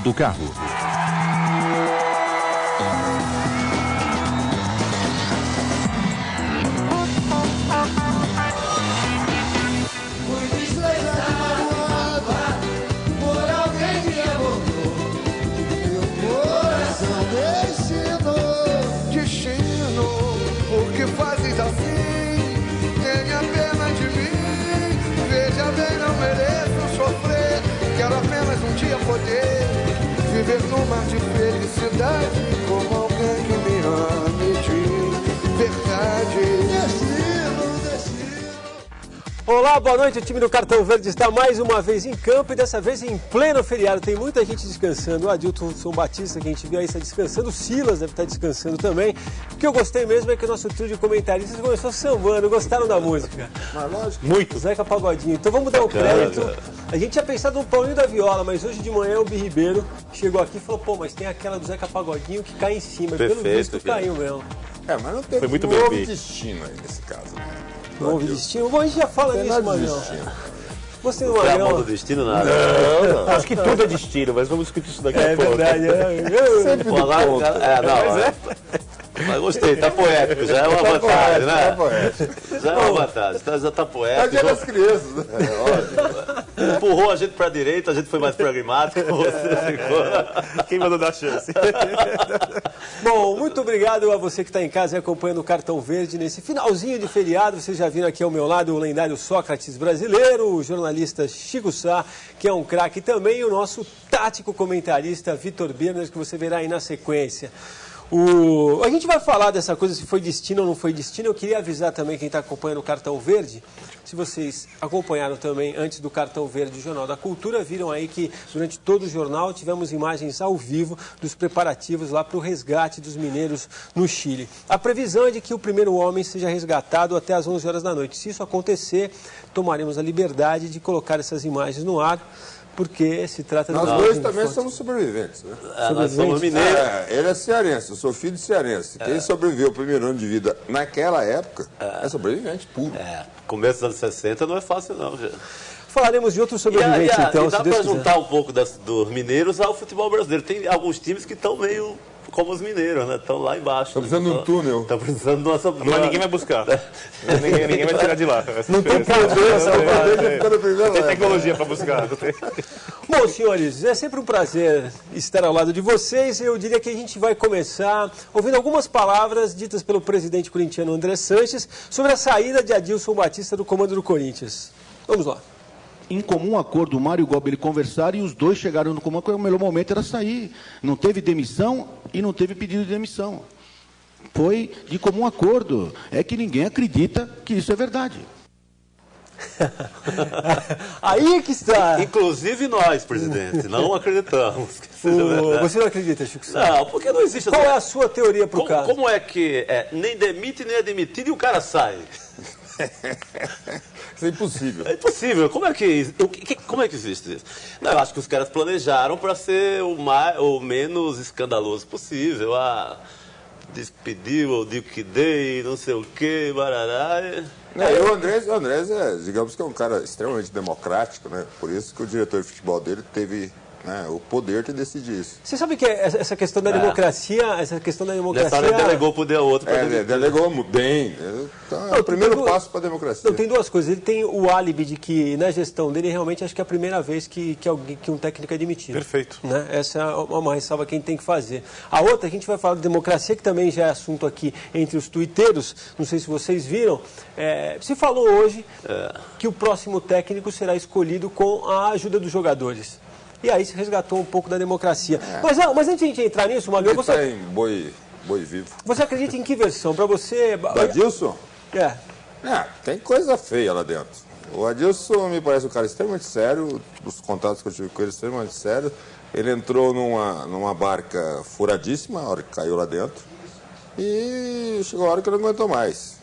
do carro. Viver num mar de felicidade, como alguém que me ame de verdade. Destino. Olá, boa noite. O time do Cartão Verde está mais uma vez em campo e dessa vez em pleno feriado. Tem muita gente descansando. O Adilson Batista, que a gente viu aí, está descansando. O Silas deve estar descansando também. O que eu gostei mesmo é que o nosso trio de comentaristas começou sambando. Gostaram da música? Mas lógico. Muito. Zeca Pagodinho. Então vamos dar o crédito. A gente tinha pensado no Paulinho da Viola, mas hoje de manhã o Bi Ribeiro chegou aqui e falou, pô, mas tem aquela do Zeca Pagodinho que cai em cima. Perfeito, pelo visto caiu mesmo. É, mas não teve Foi muito um bem novo feito. destino aí nesse caso, né? Não houve destino. Bom, a gente já fala nisso, Magrão. Você não Não é a Magrão. mão do destino, nada. Não. Acho que tudo é destino, mas vamos discutir isso daqui É a pouco. verdade. Sempre Pô, do lá, ponto. Mas gostei, tá poético, já é uma vantagem, né? Tá poético. Já é uma vantagem, já tá É o poético. dia das crianças, né? Empurrou a gente pra direita, a gente foi mais pragmático, você ficou... Quem mandou dar chance? Bom, muito obrigado a você que está em casa e acompanhando o Cartão Verde nesse finalzinho de feriado. Vocês já viram aqui ao meu lado o lendário Sócrates brasileiro, o jornalista Chico Sá, que é um craque também, e o nosso tático comentarista Vitor Birner, que você verá aí na sequência. A gente vai falar dessa coisa, se foi destino ou não foi destino. Eu queria avisar também quem está acompanhando o Cartão Verde. Se vocês acompanharam também antes do Cartão Verde o Jornal da Cultura, viram aí que durante todo o jornal tivemos imagens ao vivo dos preparativos lá para o resgate dos mineiros no Chile. A previsão é de que o primeiro homem seja resgatado até às 11 horas da noite. Se isso acontecer, tomaremos a liberdade de colocar essas imagens no ar, porque se trata de... Nós dois também somos sobreviventes, né? Nós somos mineiros. Ele é cearense, eu sou filho de cearense. Quem sobreviveu o primeiro ano de vida naquela época é sobrevivente puro. Começo dos anos 60 não é fácil não, gente. Falaremos de outros sobreviventes, então, e dá se Deus para quiser. juntar um pouco dos mineiros ao futebol brasileiro. Tem alguns times que estão meio como os mineiros, né? Estão lá embaixo. Estão precisando de um túnel. Estão precisando de uma... Mas ninguém vai buscar. ninguém vai tirar de lá. Não tem Tem tecnologia para buscar. Não tem. Bom, senhores, é sempre um prazer estar ao lado de vocês. Eu diria que a gente vai começar ouvindo algumas palavras ditas pelo presidente corintiano André Sanches sobre a saída de Adilson Batista do comando do Corinthians. Vamos lá. Em comum acordo, o Mário e o Gobi conversaram e os dois chegaram no comando que o melhor momento era sair. Não teve demissão e não teve pedido de demissão. Foi de comum acordo. É que ninguém acredita que isso é verdade. Aí é que está. Inclusive nós, presidente, não acreditamos. Você não acredita, Chico Sá? Não, porque não existe... Qual é a sua teoria para o caso? Como é que nem demite, nem é demitido e o cara sai? Isso é impossível. É impossível. Como é que existe isso? Não, eu acho que os caras planejaram para ser o menos escandaloso possível. Despediu, ou digo que dei, não sei o quê, barará. O Andrés digamos que é um cara extremamente democrático, né? Por isso que o diretor de futebol dele teve o poder de decidir isso. Você sabe que essa questão da democracia, Nessa hora ele delegou o poder ao outro. Delegou bem. Então, é o primeiro passo para a democracia. Não, tem duas coisas. Ele tem o álibi de que, na gestão dele, realmente acho que é a primeira vez que um técnico é demitido. Perfeito. Né? Essa é uma ressalva que a gente tem que fazer. A outra, a gente vai falar de democracia, que também já é assunto aqui entre os tuiteiros. Não sei se vocês viram. Se falou hoje que o próximo técnico será escolhido com a ajuda dos jogadores. E aí se resgatou um pouco da democracia. Mas antes de a gente entrar nisso, Magrão, Ele está em boi vivo. Você acredita em que versão? Para você... Do Adilson? É. Tem coisa feia lá dentro. O Adilson me parece um cara extremamente sério, os contatos que eu tive com ele extremamente sério. Ele entrou numa barca furadíssima, a hora que caiu lá dentro, e chegou a hora que ele não aguentou mais.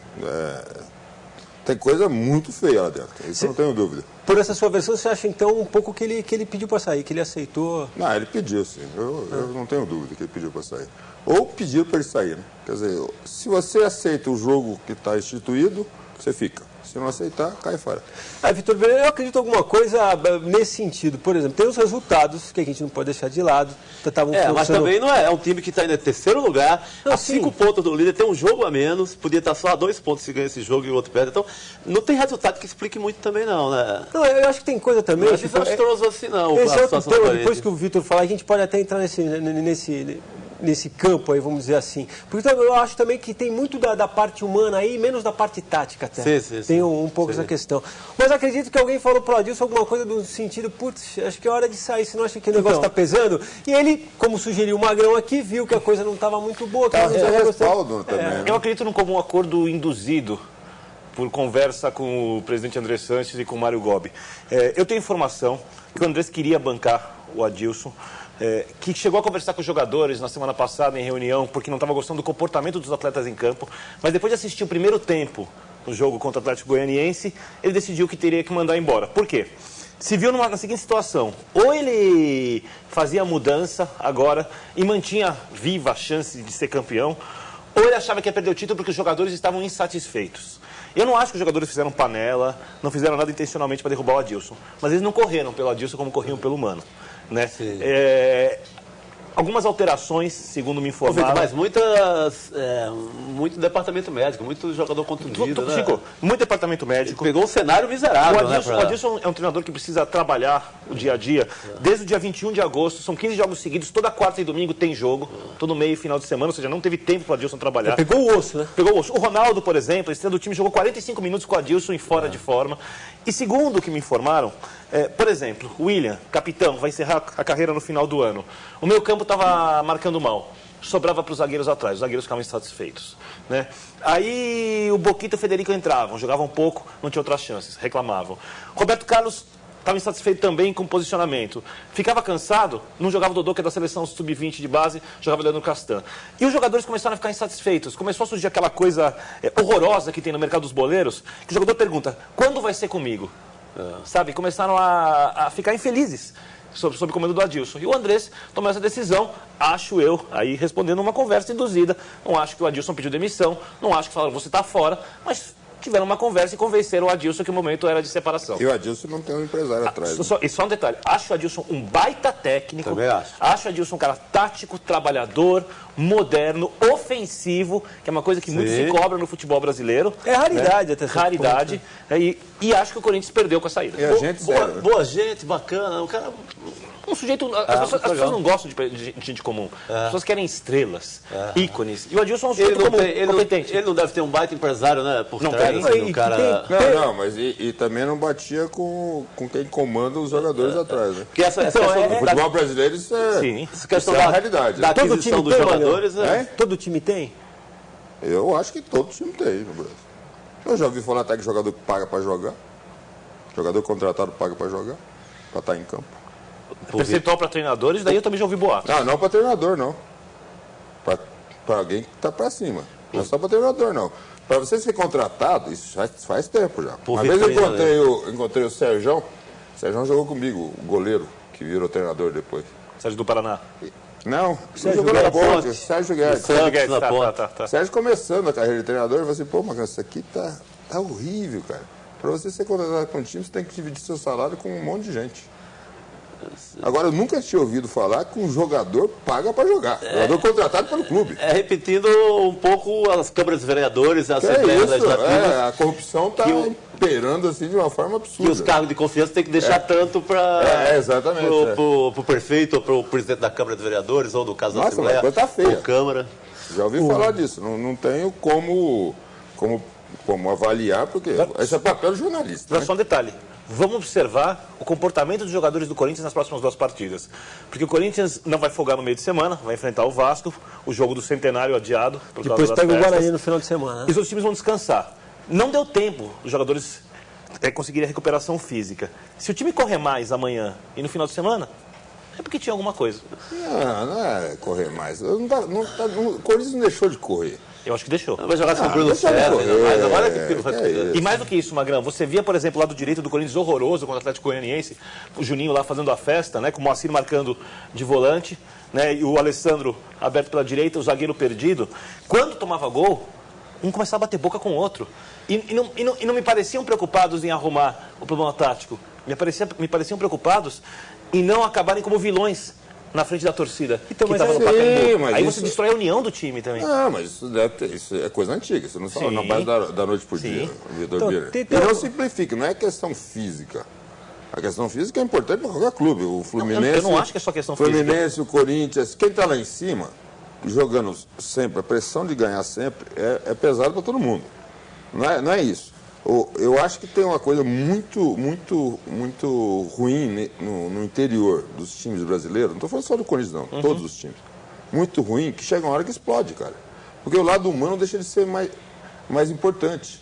Tem coisa muito feia lá dentro, isso eu não tenho dúvida. Por essa sua versão, você acha então um pouco que ele pediu para sair, que ele aceitou? Não, ele pediu sim, eu não tenho dúvida que ele pediu para sair. Ou pediu para ele sair, né? Quer dizer, se você aceita o jogo que está instituído, você fica. Se não aceitar, cai fora. Vitor, eu acredito em alguma coisa nesse sentido. Por exemplo, tem os resultados que a gente não pode deixar de lado. Mas também não é. É um time que está em terceiro lugar, a 5 pontos do líder, tem um jogo a menos, podia estar só a 2 pontos se ganha esse jogo e o outro perde. Então, não tem resultado que explique muito também, não, né? Não, eu acho que tem coisa também. Não é desastroso assim, não. Esse é outro tema, depois que o Vitor falar, a gente pode até entrar nesse campo aí, vamos dizer assim. Porque eu acho também que tem muito da parte humana aí, menos da parte tática até. Sim. Tem um pouco essa questão. Mas acredito que alguém falou pro Adilson alguma coisa do sentido, putz, acho que é hora de sair, senão acha que o negócio está pesando. E ele, como sugeriu o Magrão aqui, viu que a coisa não estava muito boa. Que Respaldo também, né? Eu acredito num comum acordo induzido por conversa com o presidente André Sanches e com o Mário Gobi. Eu tenho informação que o Andrés queria bancar o Adilson, que chegou a conversar com os jogadores na semana passada em reunião, porque não estava gostando do comportamento dos atletas em campo, mas depois de assistir o primeiro tempo no jogo contra o Atlético Goianiense, ele decidiu que teria que mandar embora. Por quê? Se viu na seguinte situação: ou ele fazia a mudança agora e mantinha viva a chance de ser campeão, ou ele achava que ia perder o título porque os jogadores estavam insatisfeitos. Eu não acho que os jogadores fizeram panela, não fizeram nada intencionalmente para derrubar o Adilson, mas eles não correram pelo Adilson como corriam pelo Mano, né? Algumas alterações, segundo me informaram. Mas muito departamento médico, muito jogador contundido, né? Chico, muito departamento médico. Pegou um cenário miserável, o Adilson é um treinador que precisa trabalhar o dia a dia. Desde o dia 21 de agosto, são 15 jogos seguidos, toda quarta e domingo tem jogo, todo meio e final de semana, ou seja, não teve tempo para o Adilson trabalhar. Pegou o osso, né? Pegou o osso. O Ronaldo, por exemplo, a estrela do time, jogou 45 minutos com o Adilson em fora de forma. E segundo o que me informaram, por exemplo, o William, capitão, vai encerrar a carreira no final do ano. O meio campo estava marcando mal. Sobrava para os zagueiros atrás, os zagueiros ficavam insatisfeitos, né? Aí o Boquita e o Federico entravam, jogavam pouco, não tinha outras chances, reclamavam. Roberto Carlos estava insatisfeito também com o posicionamento. Ficava cansado, não jogava o Dodô, que é da seleção sub-20 de base, jogava o Leandro Castan. E os jogadores começaram a ficar insatisfeitos. Começou a surgir aquela coisa horrorosa que tem no mercado dos boleiros, que o jogador pergunta: quando vai ser comigo? Sabe? Começaram a ficar infelizes sob o comando do Adilson. E o Andrés tomou essa decisão, acho eu, aí respondendo uma conversa induzida. Não acho que o Adilson pediu demissão, não acho que falaram, você está fora, mas tiveram uma conversa e convenceram o Adilson que o momento era de separação. E o Adilson não tem um empresário atrás. E só um detalhe, acho o Adilson um baita técnico. Também acho. Acho o Adilson um cara tático, trabalhador, moderno, ofensivo, que é uma coisa que muito se cobra no futebol brasileiro. É raridade até certo raridade. ponto. E acho que o Corinthians perdeu com a saída. E a gente sério, né? Boa gente, bacana, um cara... Um sujeito... As pessoas não gostam de gente comum. As pessoas querem estrelas, ícones. E o Adilson é um sujeito competente. Ele não deve ter um baita empresário, né? Por Não trás, tem. um cara... Não, mas e também não batia com quem comanda os jogadores atrás, né? Porque essa No futebol brasileiro isso essa questão é a realidade. da né? Todo aquisição time dos tem, jogadores... Todo time tem? Eu acho que todo time tem no Brasil. Eu já ouvi falar até que jogador paga para jogar. Jogador contratado paga para jogar, para estar em campo. Percentual para treinadores, daí eu também já ouvi boato. Não para treinador, não. Para alguém que está para cima. Não é só para treinador, não. Para você ser contratado, isso faz tempo já. Uma vez eu encontrei o Sérgio. O Sérgio jogou comigo, o goleiro, que virou treinador depois. Sérgio do Paraná. Não, jogou na Ponte, Sérgio Guedes. Sérgio Guedes, tá. Sérgio começando a carreira de treinador, eu falei assim, pô, mas isso aqui tá horrível, cara. Para você ser contratado com um time, você tem que dividir seu salário com um monte de gente. Agora, eu nunca tinha ouvido falar que um jogador paga para jogar. Jogador contratado pelo clube. Repetindo um pouco as câmaras de vereadores, as Que assembleias isso? legislativas. A corrupção está imperando assim de uma forma absurda. Que os cargos de confiança tem que deixar tanto para exatamente. o prefeito ou para o presidente da Câmara de Vereadores, ou no caso da Nossa, Assembleia, mas a coisa tá feia. ou Câmara. Já ouvi falar disso. Não tenho como avaliar, porque esse é papel do jornalista. Só um detalhe. Vamos observar o comportamento dos jogadores do Corinthians nas próximas 2 partidas. Porque o Corinthians não vai folgar no meio de semana, vai enfrentar o Vasco, o jogo do centenário adiado. Depois pega o Guarani no final de semana. Né? E os outros times vão descansar. Não deu tempo os jogadores conseguirem a recuperação física. Se o time correr mais amanhã e no final de semana, é porque tinha alguma coisa. Não é correr mais. O Corinthians não deixou de correr. Eu acho que deixou. Vai jogar com o Bruno César, mas agora que vai isso. E mais do que isso, Magrão, você via, por exemplo, o lado direito do Corinthians horroroso contra o Atlético Goianiense, o Juninho lá fazendo a festa, né, com o Moacir marcando de volante, né, e o Alessandro aberto pela direita, o zagueiro perdido. Quando tomava gol, um começava a bater boca com o outro. E não me pareciam preocupados em arrumar o problema tático. Me pareciam preocupados em não acabarem como vilões na frente da torcida Então, que mas estava é- no Pacaembu. mas Aí isso- você destrói a união do time também. Ah, mas isso é coisa antiga, isso não fala Sim. na base da noite por dia, Vitor Então, Bira. tem- E não simplifique, não é questão física. A questão física é importante para qualquer clube. O Fluminense, eu não acho que é só questão Fluminense, o Corinthians, quem está lá em cima, jogando sempre, a pressão de ganhar sempre é pesado para todo mundo. Não é isso. Eu acho que tem uma coisa muito ruim no interior dos times brasileiros. Não estou falando só do Corinthians, não. Todos os times. Muito ruim, que chega uma hora que explode, cara. Porque o lado humano deixa de ser mais importante.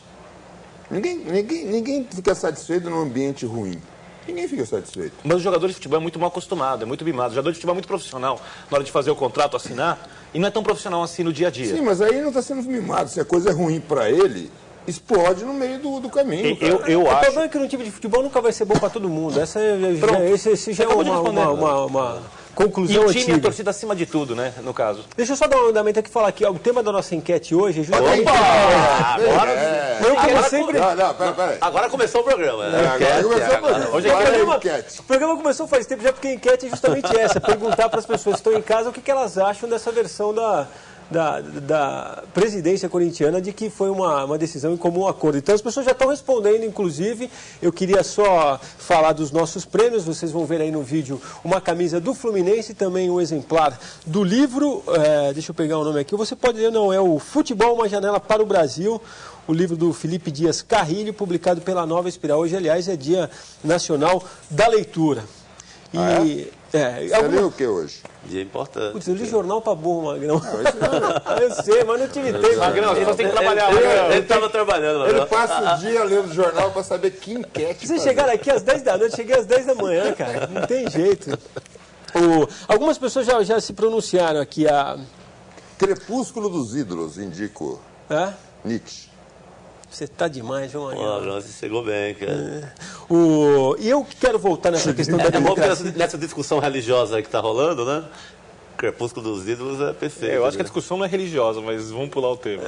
Ninguém fica satisfeito num ambiente ruim. Ninguém fica satisfeito. Mas o jogador de futebol é muito mal acostumado, é muito mimado. O jogador de futebol é muito profissional na hora de fazer o contrato, assinar, e não é tão profissional assim no dia a dia. Sim, mas aí não está sendo mimado. Se a coisa é ruim para ele, explode no meio do caminho. Cara. Eu O acho. problema é que no time de futebol nunca vai ser bom para todo mundo. Esse já é acabou de responder. uma E conclusão o time e a antiga. torcida acima de tudo, né, no caso. Deixa eu só dar um andamento aqui e falar aqui. Ó, o tema da nossa enquete hoje é justamente... Agora começou o programa. Né? Agora começou o programa. Hoje Agora é a enquete. o programa começou faz tempo já, porque a enquete é justamente essa. Perguntar para as pessoas que estão em casa o que elas acham dessa versão da presidência corintiana de que foi uma decisão em comum acordo. Então as pessoas já estão respondendo, inclusive. Eu queria só falar dos nossos prêmios. Vocês vão ver aí no vídeo uma camisa do Fluminense, também um exemplar do livro. Deixa eu pegar o nome aqui. Você pode ler, não, é o Futebol, uma janela para o Brasil. O livro do Felipe Dias Carrilho, publicado pela Nova Espiral. Hoje, aliás, é Dia Nacional da Leitura. E, Você leu o que hoje? Dia importante. Putz, eu li jornal pra burro, Magrão. Eu sei, mas não tive tempo. Magrão, as pessoas têm que trabalhar. Ele estava trabalhando. Ele Magrão. passa o dia lendo jornal para saber que enquete Vocês fazer. chegaram aqui às 10 da noite, cheguei às 10 da manhã, cara. Não tem jeito. Algumas pessoas já se pronunciaram aqui. Crepúsculo dos Ídolos, indico Nietzsche. Você tá demais, João Pô, Magrão. Magrão, você chegou bem, cara. E eu quero voltar nessa questão da É bom que democracia. nessa discussão religiosa aí que tá rolando, né? Crepúsculo dos Ídolos é perfeito. Eu acho que a né? discussão não é religiosa, mas vamos pular o tema.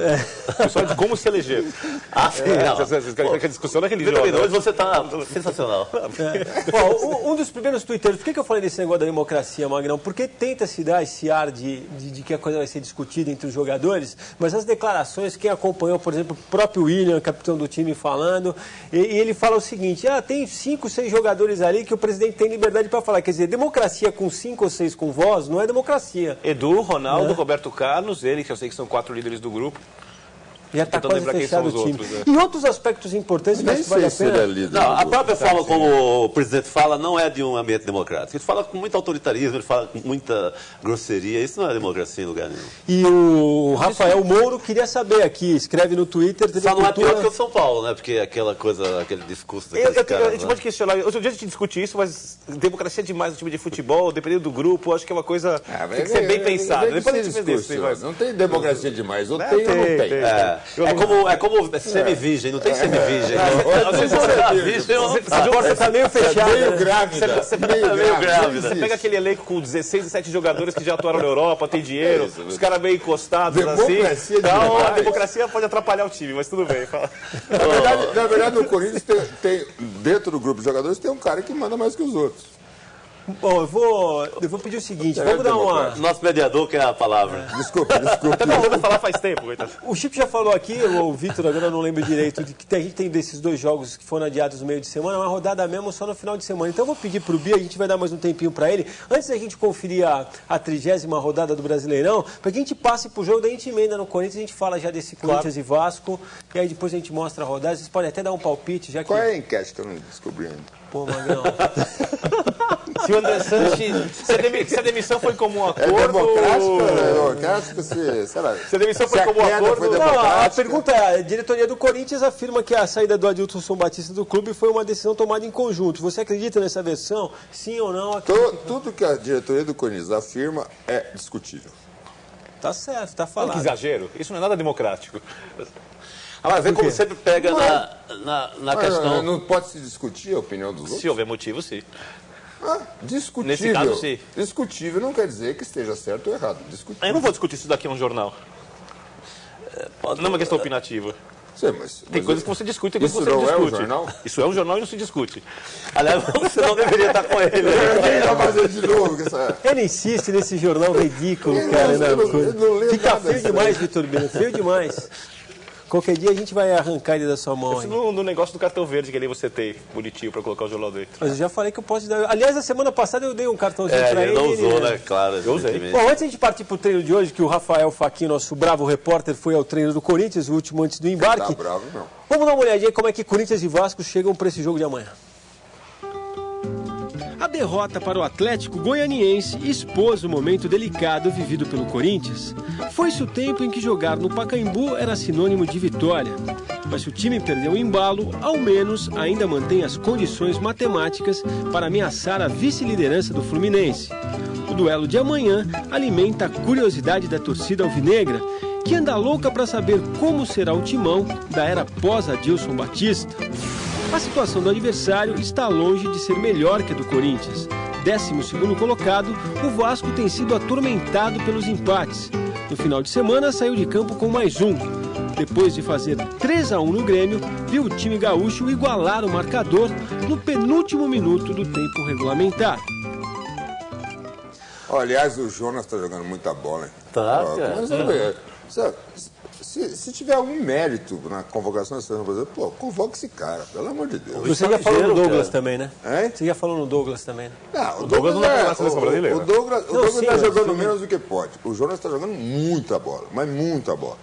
É só de como se eleger. Ah, sim, não. Vocês querem que a discussão não é Vitor religiosa. Bira, hoje você tá sensacional. Ó, um dos primeiros twitteiros, por que eu falei desse negócio da democracia, Magrão? Porque tenta se dar esse ar de que a coisa vai ser discutida entre os jogadores, mas as declarações, quem acompanhou, por exemplo, o próprio William, capitão do time, falando, e ele fala o seguinte: tem 5, 6 jogadores ali que o presidente tem liberdade para falar. Quer dizer, democracia com 5 ou 6 com voz não é democracia. Edu, Ronaldo, Roberto Carlos, ele, que eu sei que são 4 líderes do grupo. Já está Tentando quase lembrar quem fechado o são os time. outros, né? E outros aspectos importantes que Nem acho que vale sei a se ele é pena. líder. Não, a do- própria forma como o presidente fala não é de um ambiente democrático. Ele fala com muito autoritarismo, ele fala com muita grosseria. Isso não é democracia em lugar nenhum. E o Rafael Mouro queria saber aqui, escreve no Twitter. TV Só não é pior Cultura. que o São Paulo, né? Porque aquela coisa, aquele discurso A daqueles caras, gente né? pode questionar, outro dia a gente discute isso, mas democracia é demais no time de futebol, dependendo do grupo, acho que é uma coisa que tem que ser bem pensada. Depois a gente vê isso. Não tem democracia demais, ou tem ou não tem. É como semi-virgem, não tem semi-virgem. A porta está meio fechada. Meio né? grávida. meio grávida. Você pega aquele elenco com 16, 17 jogadores que já atuaram na Europa, tem dinheiro, os caras meio encostados Democracia assim. Então, a demais. democracia pode atrapalhar o time, mas tudo bem. Fala. Na verdade, no Corinthians tem, dentro do grupo de jogadores, tem um cara que manda mais que os outros. Bom, eu vou pedir o seguinte, vamos dar uma... Nosso mediador quer a palavra. Desculpa. Tá tentando falar faz tempo, coitado. O Chico já falou aqui, o Vitor, agora eu não lembro direito, de que a gente tem desses 2 jogos que foram adiados no meio de semana, uma rodada mesmo só no final de semana. Então eu vou pedir pro Bia, a gente vai dar mais um tempinho para ele, antes da gente conferir a 30ª rodada do Brasileirão, para que a gente passe pro jogo, daí a gente emenda no Corinthians, a gente fala já desse Corinthians e Vasco, e aí depois a gente mostra a rodada. Vocês podem até dar um palpite, já que... Qual é a enquete que eu não descobri ainda? Pô, Magrão... Se o André Sanches, se a demissão foi como um É acordo... democrático? É democrático? Sei lá. Se a demissão foi Se a como um queda acordo... foi Não, a democrática? pergunta é, a diretoria do Corinthians afirma que a saída do Adilson Batista do clube foi uma decisão tomada em conjunto. Você acredita nessa versão? Sim ou não? Tudo que a diretoria do Corinthians afirma é discutível. Tá certo, tá Olha que falado. exagero, isso não é nada democrático. Agora, vê como sempre pega na questão. Não pode se discutir a opinião dos outros? Se houver motivo, sim. Discutível. Nesse caso, sim. Discutível não quer dizer que esteja certo ou errado. Discutível. Eu não vou discutir isso daqui no jornal. Não é uma questão opinativa. Sim, Tem coisas que você discute e tem coisas que isso você não não discute. é um jornal? Isso é um jornal e não se discute. Aliás, você não deveria estar com ele. Ele vai fazer de novo. Que essa... Ele insiste nesse jornal ridículo, cara. não lê Fica nada, feio demais, Vitor Bino, feio demais. Qualquer dia a gente vai arrancar ele da sua mão aí. Isso no negócio do cartão verde que ali você tem, bonitinho, para colocar o jornal dentro. Mas eu já falei que eu posso dar. Aliás, a semana passada eu dei um cartãozinho pra ele. Ele não usou, né? Claro. Eu usei. Bom, antes de partir pro treino de hoje, que o Rafael Fachin, nosso bravo repórter, foi ao treino do Corinthians, o último antes do embarque. Tá bravo, não. Vamos dar uma olhadinha como é que Corinthians e Vasco chegam para esse jogo de amanhã. A derrota para o Atlético Goianiense expôs o momento delicado vivido pelo Corinthians. Foi-se o tempo em que jogar no Pacaembu era sinônimo de vitória. Mas se o time perdeu o embalo, ao menos ainda mantém as condições matemáticas para ameaçar a vice-liderança do Fluminense. O duelo de amanhã alimenta a curiosidade da torcida alvinegra, que anda louca para saber como será o timão da era pós-Adilson Batista. A situação do adversário está longe de ser melhor que a do Corinthians. 12º colocado, o Vasco tem sido atormentado pelos empates. No final de semana, saiu de campo com mais um. Depois de fazer 3-1 no Grêmio, viu o time gaúcho igualar o marcador no penúltimo minuto do tempo regulamentar. Aliás, o Jonas está jogando muita bola, hein? Tá, cara. Se tiver algum mérito na convocação da seleção brasileira, pô, convoca esse cara, pelo amor de Deus. Você já falou no Douglas cara. também, né? Hein? Você já falou no Douglas também, né? Não, o Douglas não é na seleção brasileira. O Douglas sim, está mas jogando sim. menos do que pode. O Jonas está jogando muita bola, mas muita bola.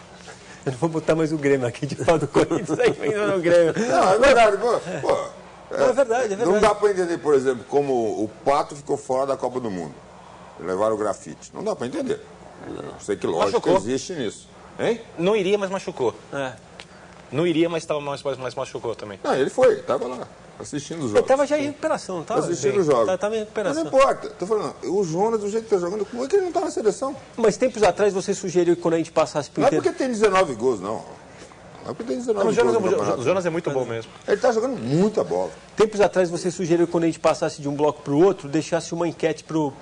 Eu não vou botar mais o Grêmio aqui de falar do Corinthians, aí vem no Grêmio. Não, é verdade, pô. É verdade. Não dá para entender, por exemplo, como o Pato ficou fora da Copa do Mundo. Levaram o grafite. Não dá para entender. Sei que lógico Machucou. existe nisso. Hein? Não iria, mas machucou. É. Não iria, mas machucou também. Não, ele foi, estava lá, assistindo os jogos. Ele estava já em recuperação, não estava? Assistindo os jogos. Estava em Mas recuperação. não importa. Tô falando, o Jonas, do jeito que está jogando, como é que ele não está na seleção? Mas tempos atrás você sugeriu que quando a gente passasse pro Não é inteiro... porque tem 19 gols, não. Não é porque tem 19 O gols Jonas, no campeonato. o Jonas é muito bom mesmo. Ele está jogando muita bola. Tempos atrás você sugeriu que quando a gente passasse de um bloco para o outro, deixasse uma enquete pro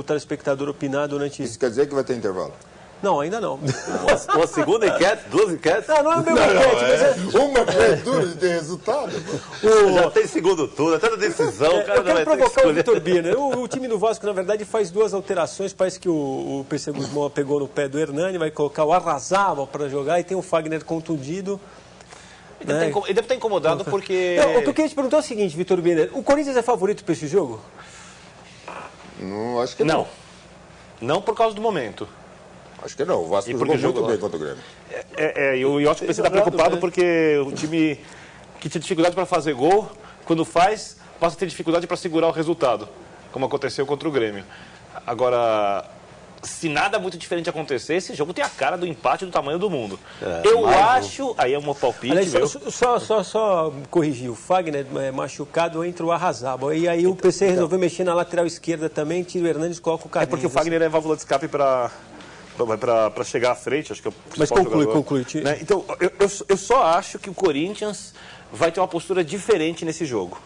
telespectador opinar durante isso. Isso quer dizer que vai ter intervalo? Não, ainda não. Uma segunda enquete, 2 enquetes. Não é bem uma enquete, mas é... Uma prefeitura de ter resultado. Já tem segundo turno, até na decisão, o cara Eu não vai quero ter que provocar o escolher. Vitor Bino. O time do Vasco, na verdade, faz 2 alterações. Parece que o PC Guzmão pegou no pé do Hernani, vai colocar o Arrasaba para jogar e tem o Fagner contundido. Ele deve estar incomodado porque... O que eu queria te perguntar é o seguinte, Vitor Bino. O Corinthians é favorito para esse jogo? Não, acho que não. Não por causa do momento. Acho que não. O Vasco E jogou porque muito jogou bem lá. contra o Grêmio. Eu acho que o PC está preocupado porque o time que tinha dificuldade para fazer gol, quando faz, passa a ter dificuldade para segurar o resultado, como aconteceu contra o Grêmio. Agora, se nada muito diferente acontecer, esse jogo tem a cara do empate do tamanho do mundo. Eu acho, aí é um palpite Aliás, meu. só corrigir, o Fagner machucado entre o Arrasaba. E aí o PC resolveu mexer na lateral esquerda também, tira o Hernandes e coloca o É Carlinhos. porque o Fagner é válvula de escape para chegar à frente, acho que é o Mas principal conclui, jogador, conclui. né? Então, eu só acho que o Corinthians vai ter uma postura diferente nesse jogo.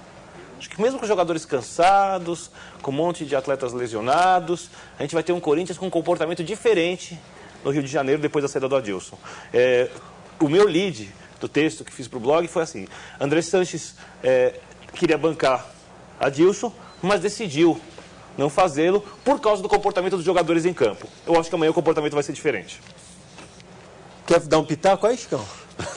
Acho que mesmo com jogadores cansados, com um monte de atletas lesionados, a gente vai ter um Corinthians com um comportamento diferente no Rio de Janeiro depois da saída do Adilson. O meu lead do texto que fiz para o blog foi assim: André Sanches queria bancar Adilson, mas decidiu não fazê-lo por causa do comportamento dos jogadores em campo. Eu acho que amanhã o comportamento vai ser diferente. Quer dar um pitaco aí, Chicão?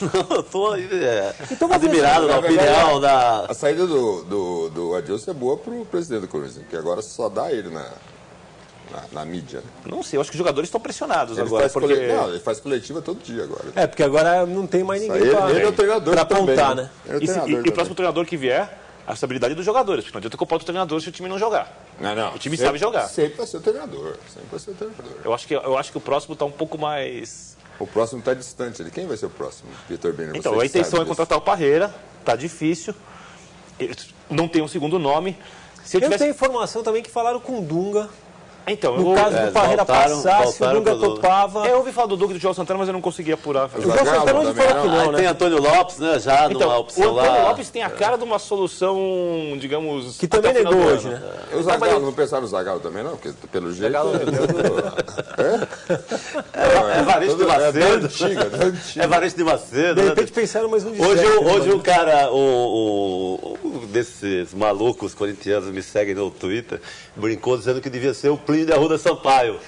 Não, eu tô Então, vamos admirado ver. da opinião da... A saída do Adilson é boa para o presidente do Corinthians, que agora só dá ele na mídia. Né? Não sei, eu acho que os jogadores estão pressionados Ele agora. faz ele faz coletiva todo dia agora. Porque agora não tem mais ninguém Ele é o treinador para também, apontar, né? Ele é o E treinador o próximo treinador que vier, a estabilidade dos jogadores, porque não adianta culpar o treinador se o time não jogar. Não. O time sabe jogar. Sempre vai ser o treinador. Sempre vai ser o treinador. Eu acho que o próximo está um pouco mais... O próximo está distante. Quem vai ser o próximo? Vitor Biner. Então, você a que intenção sabe é contratar o Parreira, tá difícil, não tem um segundo nome. Se eu Eu tivesse... tenho informação também que falaram com o Dunga Então, No caso do Parreira passar, se o Dunga topava... Eu ouvi falar do Dunga e do João Santana, mas eu não consegui apurar. O João Santana hoje falou que não, Aí né? tem Antônio Lopes, né? Já Então, numa opção o Antônio lá. Lopes tem a cara de uma solução, digamos... Que também até o final negou do hoje, ano. né? O Zagallo, não pensaram no Zagallo também, não? Porque, pelo jeito... Evaristo de Da Macedo. antiga. Evaristo de Macedo. De né? repente pensaram mais um de Hoje, certo, hoje né? o cara, desses malucos corintianos me seguem no Twitter, brincou dizendo que devia ser o Plínio de Arruda Sampaio,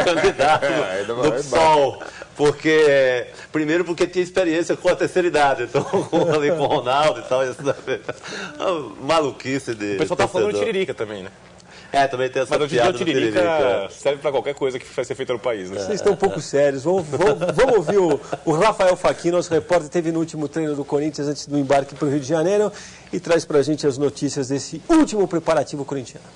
candidato do PSOL. Porque, primeiro porque tinha experiência com a terceira idade, então ali com o Ronaldo e tal. Maluquice de O pessoal tá falando de torcedor. Tiririca também, né? Também tem essa Mas hoje em dia piada o do Tiririca serve pra qualquer coisa que vai ser feita no país, né? Vocês estão um pouco sérios. Vamos ouvir o Rafael Fachin, nosso repórter, teve no último treino do Corinthians antes do embarque para o Rio de Janeiro e traz pra gente as notícias desse último preparativo corintiano.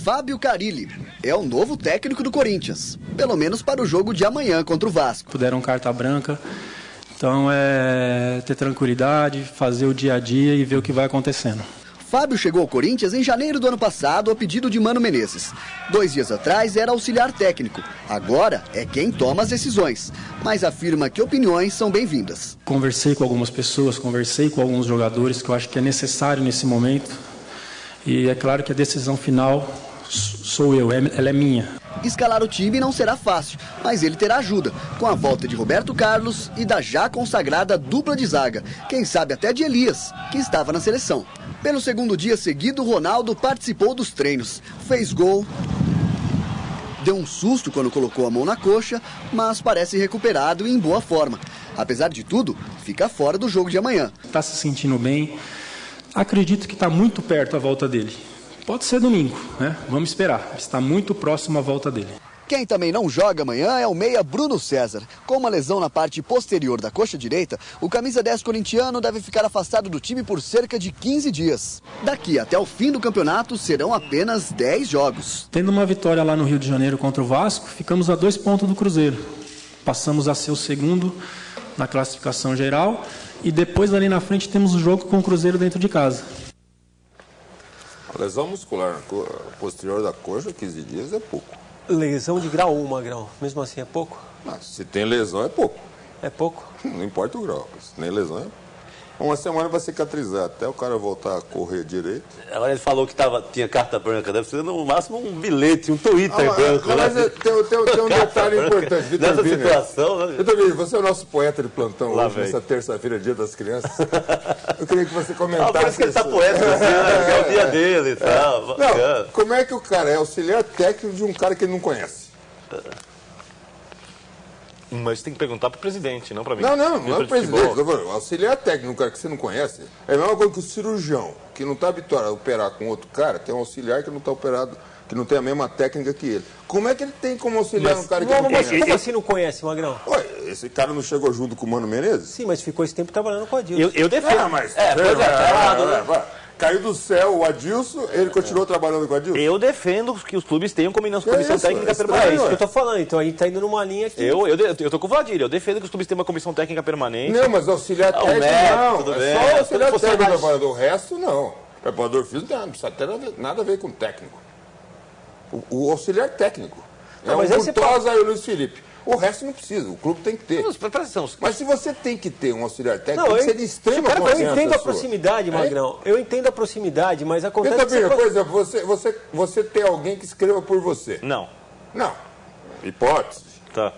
Fábio Carille é o novo técnico do Corinthians, pelo menos para o jogo de amanhã contra o Vasco. Deram carta branca, então é ter tranquilidade, fazer o dia a dia e ver o que vai acontecendo. Fábio chegou ao Corinthians em janeiro do ano passado a pedido de Mano Menezes. 2 dias atrás era auxiliar técnico, agora é quem toma as decisões, mas afirma que opiniões são bem-vindas. Conversei com algumas pessoas, conversei com alguns jogadores que eu acho que é necessário nesse momento e é claro que a decisão final sou eu, ela é minha. Escalar o time não será fácil, mas ele terá ajuda, com a volta de Roberto Carlos e da já consagrada dupla de zaga, quem sabe até de Elias, que estava na seleção. Pelo segundo dia seguido, Ronaldo participou dos treinos, fez gol, deu um susto quando colocou a mão na coxa, mas parece recuperado e em boa forma. Apesar de tudo, fica fora do jogo de amanhã. Está se sentindo bem, acredito que está muito perto a volta dele. Pode ser domingo, né? Vamos esperar, está muito próximo a volta dele. Quem também não joga amanhã é o meia Bruno César. Com uma lesão na parte posterior da coxa direita, o camisa 10 corintiano deve ficar afastado do time por cerca de 15 dias. Daqui até o fim do campeonato serão apenas 10 jogos. Tendo uma vitória lá no Rio de Janeiro contra o Vasco, ficamos a 2 pontos do Cruzeiro. Passamos a ser o segundo na classificação geral e depois ali na frente temos o jogo com o Cruzeiro dentro de casa. A lesão muscular posterior da coxa, 15 dias é pouco. Lesão de grau 1, Magrão. Mesmo assim é pouco? Mas se tem lesão é pouco. É pouco? Não importa o grau. Se nem lesão é uma semana para cicatrizar, até o cara voltar a correr direito. Agora ele falou que tinha carta branca, deve ser no máximo um bilhete, um Twitter branco. Mas né? tem um detalhe importante, Vitor Nessa Biner. situação, né? Vitor Biner, você é o nosso poeta de plantão Lá hoje, vem. nessa terça-feira, dia das crianças. Eu queria que você comentasse Por isso que ele tá isso. poético assim, né? Que é o dia dele e tal. Não, Bacana. como é que o cara é auxiliar técnico de um cara que ele não conhece? Mas tem que perguntar pro presidente, não pra mim. Não é o Diretor de presidente. futebol. Tô falando, auxiliar técnico, um cara que você não conhece, é a mesma coisa que o cirurgião, que não está habituado a operar com outro cara, tem um auxiliar que não está operado, que não tem a mesma técnica que ele. Como é que ele tem como auxiliar um cara que não Mas conhece? como assim não conhece, Magrão? Ué, esse cara não chegou junto com o Mano Menezes? Sim, mas ficou esse tempo trabalhando com a Dilma. Eu defendo. Mas... Caiu do céu o Adilson, ele continuou trabalhando com o Adilson? Eu defendo que os clubes tenham comissão Que técnica isso? É permanente. isso que eu tô falando. Então aí tá indo numa linha que... Eu tô com o Vladir, eu defendo que os clubes tenham uma comissão técnica permanente. Não, mas auxiliar o técnico médico, não. tudo É bem. só o auxiliar Você técnico vai- do preparador. O resto, não. Preparador físico não precisa ter nada a ver com técnico. O auxiliar técnico. É mas o aí você Curtosa e o Luiz Felipe. O resto não precisa, o clube tem que ter. Mas, presta atenção, Mas se você tem que ter um auxiliar técnico, Não, tem que ser de extrema eu confiança entendo a sua. proximidade, Magrão. Eu entendo a proximidade, mas acontece Vitor que Biner, você... por exemplo, você tem alguém que escreva por você. Não. Não. Hipótese. Tá.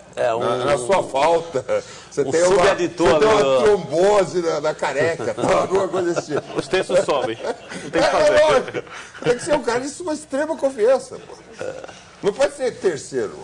Na sua falta, você tem uma subeditor do- trombose na careca, tal, alguma coisa desse tipo. Os textos sobem. Não tem o que É fazer. lógico. Tem que ser um cara de uma extrema confiança. Pô. Não pode ser terceiro.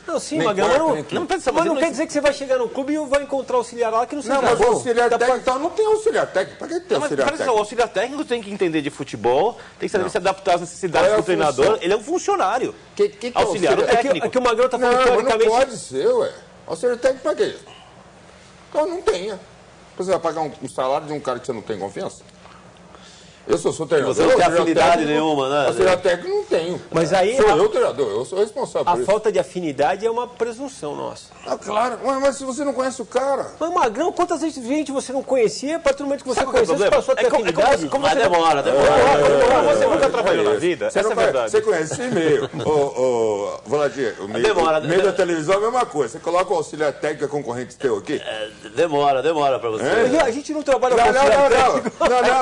Não, sim, Nem Magrão, quarto, mas nem quinto. não, mas não quer dizer que você vai chegar no clube e vai encontrar auxiliar lá que não seja Não, mas o bom. auxiliar Dá pra- técnico então, não tem auxiliar técnico. Pra que tem Mas auxiliar presta atenção, o técnico? auxiliar técnico tem que entender de futebol, tem que saber se adaptar às necessidades Qual é a do treinador. função? Ele é um funcionário. Que é Auxiliar auxiliar? técnico. É que o Magrão tá falando Não, mas não teoricamente... pode ser, ué. Auxiliar técnico pra quê? Então não tenha. Você vai pagar um salário de um cara que você não tem confiança? Eu sou treinador. Você não tem afinidade nenhuma, né? Auxiliar técnico não tenho. Mas aí Sou eu treinador, eu sou responsável a por isso. falta de afinidade é uma presunção nossa. Ah, claro, mas se você não conhece o cara... Mas, Magrão, quantas vezes gente você não conhecia, a partir do momento que você Sabe qual é o conheceu, você problema? passou a ter afinidade? Mas demora. Você nunca trabalhou na vida? Essa é a verdade. Você conhece esse e-mail. Vladir, o meio da televisão é a mesma coisa. Você coloca o auxiliar técnico concorrente teu aqui? Demora pra você. A gente não trabalha com auxiliar técnico.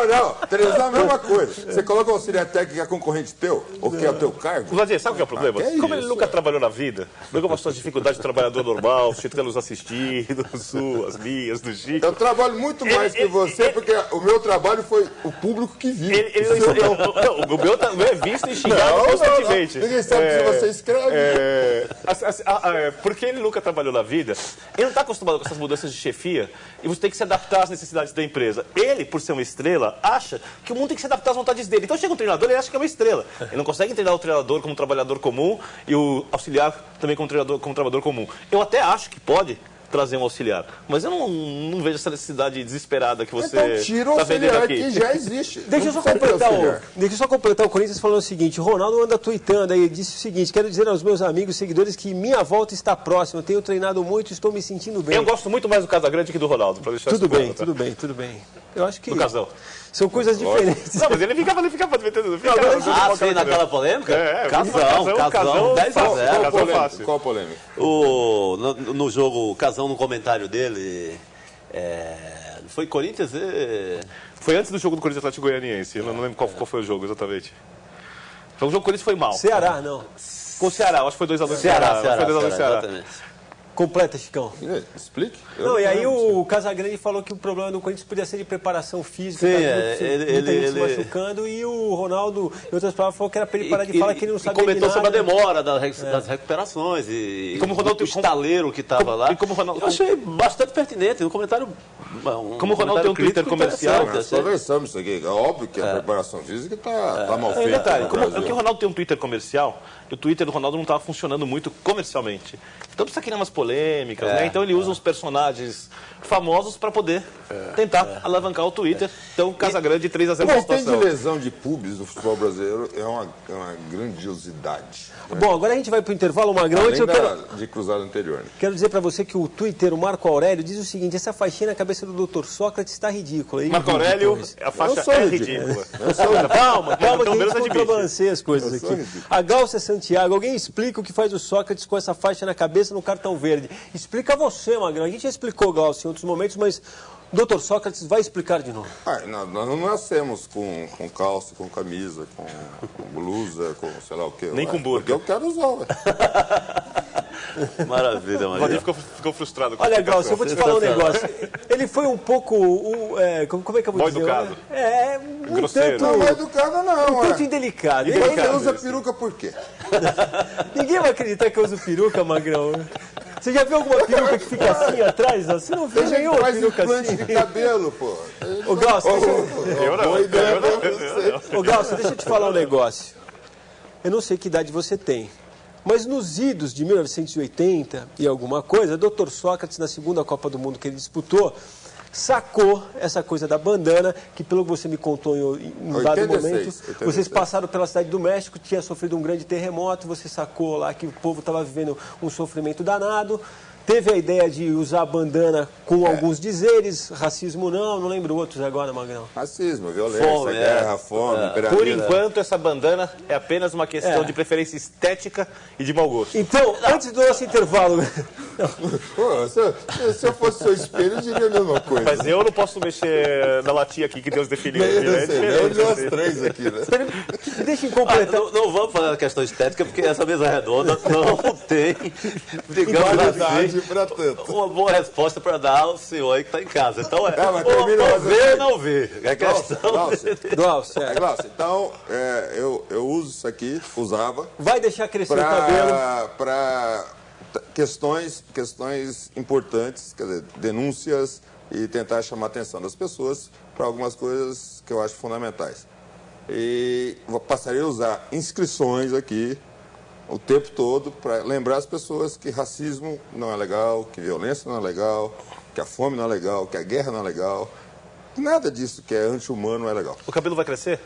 Não. Televisão é a mesma coisa. Você coloca o auxiliar técnico que é concorrente teu, ou que é o teu cargo? Vladir, sabe o que é o problema? que é Como ele isso? nunca trabalhou na vida, nunca passou as dificuldades de trabalhador normal, você fica nos assistindo, suas, minhas, do Chico. Eu trabalho muito mais que você, porque o meu trabalho foi o público que viu. O meu é visto e xingado constantemente. Ninguém sabe se você escreve. Porque ele nunca trabalhou na vida, ele não está acostumado com essas mudanças de chefia e você tem que se adaptar às necessidades da empresa. Ele, por ser uma estrela, acha que o mundo tem que se adaptar às vontades dele. Então chega um treinador, ele acha que é uma estrela. Ele não consegue treinar o treinador como trabalhador comum e o auxiliar também como trabalhador comum. Eu até acho que pode trazer um auxiliar, mas eu não vejo essa necessidade desesperada que você Então tira o está vendendo auxiliar aqui. que já existe. Deixa eu Não só precisa ter auxiliar. completar o Corinthians falando o seguinte: o Ronaldo anda tweetando aí, disse o seguinte: quero dizer aos meus amigos, seguidores, que minha volta está próxima, tenho treinado muito e estou me sentindo bem. Eu gosto muito mais do Casagrande que do Ronaldo, para deixar Tudo isso bem, claro, tá? tudo bem. Eu acho que Do Casão. são coisas diferentes. Não, mas ele ficava metendo. Sim, naquela polêmica? Casão, 10 a 0. Qual polêmica? No jogo, o Casão, no comentário dele, foi Corinthians e... Foi antes do jogo do Corinthians Atlético Goianiense, eu não lembro qual foi o jogo exatamente. O jogo do Corinthians foi mal. Ceará, não. Com o Ceará, acho que foi 2x2 Ceará, Foi 2x2 Ceará. exatamente. Completa, Chicão. Explique. Não, e aí o Casagrande falou que o problema do Corinthians podia ser de preparação física, Sim, muita gente se machucando, e o Ronaldo, em outras palavras, falou que era para ele parar de falar que ele não sabia comentou de sobre a nada. demora das recuperações e como o Ronaldo, o estaleiro que estava lá. E como o Ronaldo, eu achei bastante pertinente, um comentário... Como o Ronaldo tem um Twitter comercial, Nós conversamos isso aqui. É óbvio que a preparação física está mal feita. Detalhe, no como Brasil. o Ronaldo tem um Twitter comercial, e o Twitter do Ronaldo não estava funcionando muito comercialmente. Então precisa criar umas polêmicas, né? Então ele usa uns personagens famosos para poder tentar alavancar o Twitter. Então, Casagrande 3 a 0 O na que tem de situação. lesão de pubs no futebol brasileiro é uma grandiosidade. Bom, agora a gente vai para o intervalo, Magrão. Antes Além eu de cruzado anterior. Né? quero dizer para você que o Twitter, o Marco Aurélio, diz o seguinte: essa faixinha na cabeça do Dr. Sócrates está ridícula. Aí, Marco Aurélio, depois. a faixa sou é ridículo. ridícula. Calma, que Pelo a menos gente admite. contrabalanceia as coisas Eu sou aqui. ridículo. A Glaucia Santiago, alguém explica o que faz o Sócrates com essa faixa na cabeça no cartão verde? Explica você, Magrão. A gente já explicou, Glaucia, em outros momentos, mas o Dr. Sócrates vai explicar de novo. Nós não nascemos com calça, com camisa, com blusa, com sei lá o quê. Nem com burca. Porque eu quero usar, ué. Maravilha, O Maria. Vadir ficou frustrado com a Olha, explicação. Glaucia, eu vou te falar um negócio. Ele foi um pouco. Como é que eu vou Mal dizer? educado. Um Grosseiro. tanto, Não é educado, não, um tanto ué. indelicado. Você usa peruca por quê? Ninguém vai acreditar que eu uso peruca, Magrão. Você já viu alguma peruca que fica assim atrás? Você não viu Tem gente que nenhuma faz peruca implante assim? de cabelo, pô. Ô, Glaucia, Eu não. Boa ideia Eu não. pra você. Ô, Glaucia, deixa eu te falar um negócio. Eu não sei que idade você tem, mas nos idos de 1980 e alguma coisa, Dr. Sócrates, na segunda Copa do Mundo que ele disputou, sacou essa coisa da bandana, que pelo que você me contou em dado 86, momento, 86. vocês passaram pela cidade do México, tinha sofrido um grande terremoto, você sacou lá que o povo estava vivendo um sofrimento danado, teve a ideia de usar a bandana com alguns dizeres, racismo não lembro outros agora, Magrão. Racismo, violência, Fome, guerra, fome, Por imperativa. enquanto, essa bandana é apenas uma questão de preferência estética e de mau gosto. Então, antes do nosso intervalo... Pô, se eu fosse seu espelho, eu diria a mesma coisa. Mas eu não posso mexer na latinha aqui que Deus definiu. Eu sei, É eu de nós diferente. três aqui, né? Deixa eu completar. Não vamos falar da questão estética, porque essa mesa redonda não tem, digamos assim, Qualidade pra tanto. uma boa resposta para dar ao senhor aí que está em casa. Então mas ou termina o ver ou raciocínio. não ver. É questão... Glaucia, Glaucia, então, eu uso isso aqui, usava, vai deixar crescer o cabelo. para questões importantes, quer dizer, denúncias e tentar chamar a atenção das pessoas para algumas coisas que eu acho fundamentais. E passaria a usar inscrições aqui o tempo todo para lembrar as pessoas que racismo não é legal, que violência não é legal, que a fome não é legal, que a guerra não é legal. Nada disso que é anti-humano é legal. O cabelo vai crescer?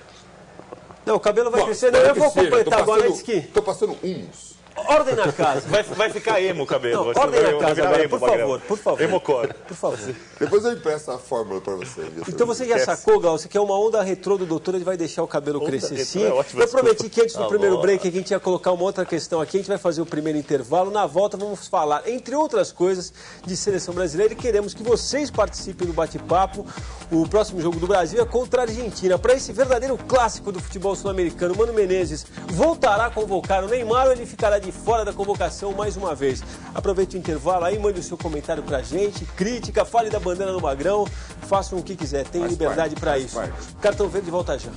Não, o cabelo vai Bom, crescer. Não, eu vou que seja, completar agora antes que... Tô passando humus. Ordem na casa. Vai ficar emo o cabelo. Não, Vai ordem na vai casa virar agora, emo, por Magrelo. favor, por favor. Emocor. Por favor. Depois eu impresso a fórmula para você. Viu? Então você já sacou, Glaucio, que é uma onda retrô do doutor, ele vai deixar o cabelo Onda crescer retrô sim. é ótima Eu prometi que antes do Tá primeiro bom. break a gente ia colocar uma outra questão aqui, a gente vai fazer o primeiro intervalo. Na volta vamos falar, entre outras coisas, de seleção brasileira e queremos que vocês participem do bate-papo. O próximo jogo do Brasil é contra a Argentina. Para esse verdadeiro clássico do futebol sul-americano, Mano Menezes voltará a convocar o Neymar ou ele ficará de fora da convocação mais uma vez? Aproveite o intervalo aí, mande o seu comentário pra gente, crítica, fale da bandeira no Magrão, façam o que quiser, tem liberdade para isso. Cartão Verde volta já.